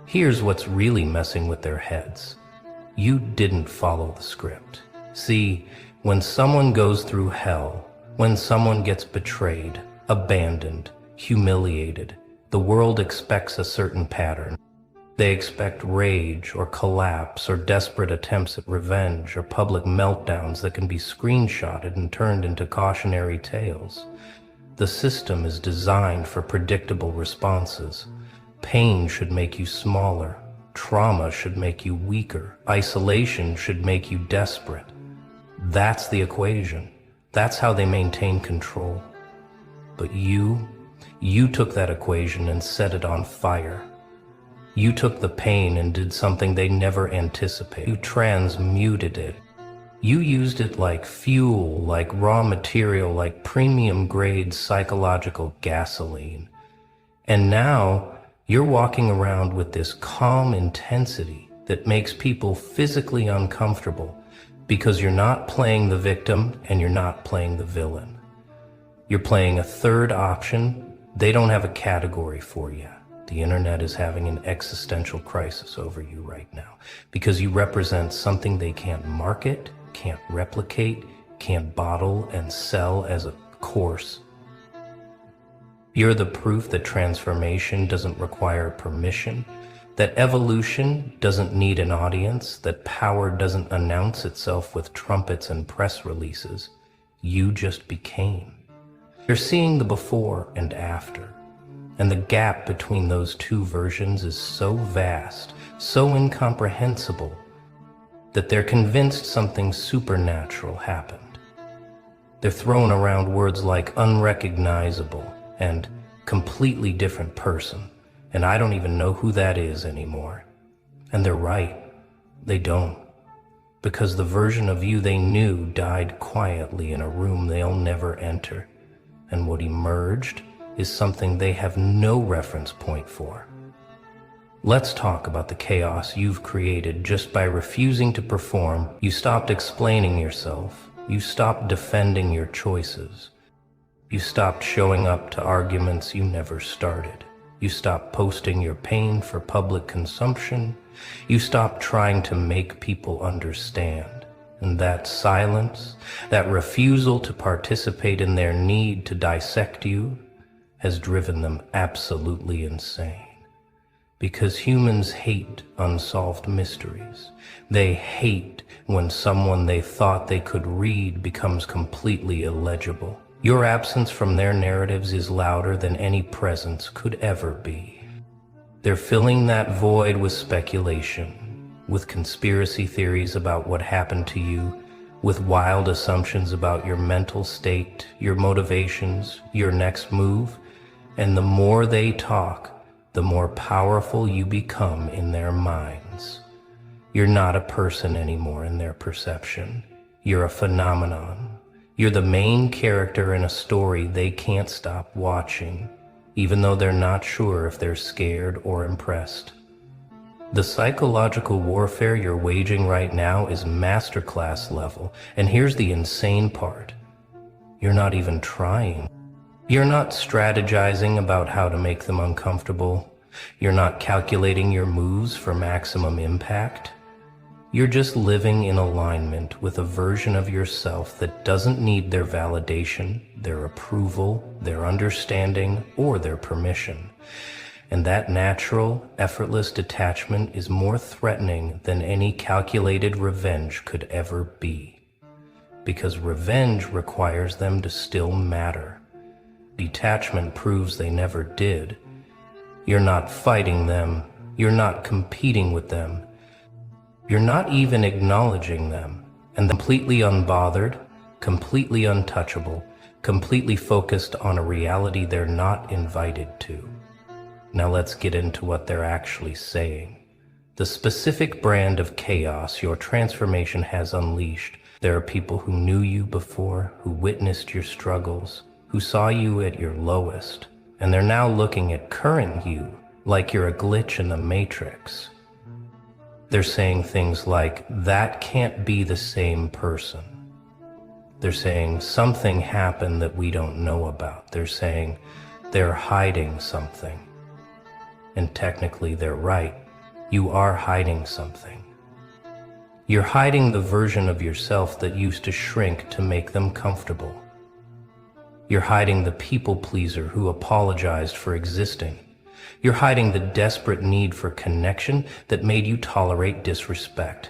Here's what's really messing with their heads. You didn't follow the script. See, when someone goes through hell, when someone gets betrayed, abandoned, humiliated, the world expects a certain pattern. They expect rage or collapse or desperate attempts at revenge or public meltdowns that can be screenshotted and turned into cautionary tales. The system is designed for predictable responses. Pain should make you smaller. Trauma should make you weaker. Isolation should make you desperate. That's the equation. That's how they maintain control. But you took that equation and set it on fire. You took the pain and did something they never anticipated. You transmuted it. You used it like fuel, like raw material, like premium grade psychological gasoline. And now you're walking around with this calm intensity that makes people physically uncomfortable because you're not playing the victim and you're not playing the villain. You're playing a third option. They don't have a category for you. The internet is having an existential crisis over you right now because you represent something they can't market, can't replicate, can't bottle and sell as a course. You're the proof that transformation doesn't require permission, that evolution doesn't need an audience, that power doesn't announce itself with trumpets and press releases. You just became. You're seeing the before and after. And the gap between those two versions is so vast, so incomprehensible, that they're convinced something supernatural happened. They're throwing around words like unrecognizable and completely different person, and I don't even know who that is anymore. And they're right. They don't. Because the version of you they knew died quietly in a room they'll never enter, and what emerged is something they have no reference point for. Let's talk about the chaos you've created just by refusing to perform. You stopped explaining yourself. You stopped defending your choices. You stopped showing up to arguments you never started. You stopped posting your pain for public consumption. You stopped trying to make people understand. And that silence, that refusal to participate in their need to dissect you, has driven them absolutely insane. Because humans hate unsolved mysteries. They hate when someone they thought they could read becomes completely illegible. Your absence from their narratives is louder than any presence could ever be. They're filling that void with speculation, with conspiracy theories about what happened to you, with wild assumptions about your mental state, your motivations, your next move. And the more they talk, the more powerful you become in their minds. You're not a person anymore in their perception. You're a phenomenon. You're the main character in a story they can't stop watching, even though they're not sure if they're scared or impressed. The psychological warfare you're waging right now is masterclass level, and here's the insane part. You're not even trying. You're not strategizing about how to make them uncomfortable. You're not calculating your moves for maximum impact. You're just living in alignment with a version of yourself that doesn't need their validation, their approval, their understanding, or their permission. And that natural, effortless detachment is more threatening than any calculated revenge could ever be. Because revenge requires them to still matter. Detachment proves they never did. You're not fighting them. You're not competing with them. You're not even acknowledging them. And completely unbothered, completely untouchable, completely focused on a reality they're not invited to. Now let's get into what they're actually saying. The specific brand of chaos your transformation has unleashed. There are people who knew you before, who witnessed your struggles, who saw you at your lowest, and they're now looking at current you like you're a glitch in the matrix. They're saying things like, that can't be the same person. They're saying something happened that we don't know about. They're saying they're hiding something. And technically they're right. you are hiding something. You're hiding the version of yourself that used to shrink to make them comfortable. You're hiding the people pleaser who apologized for existing. You're hiding the desperate need for connection that made you tolerate disrespect.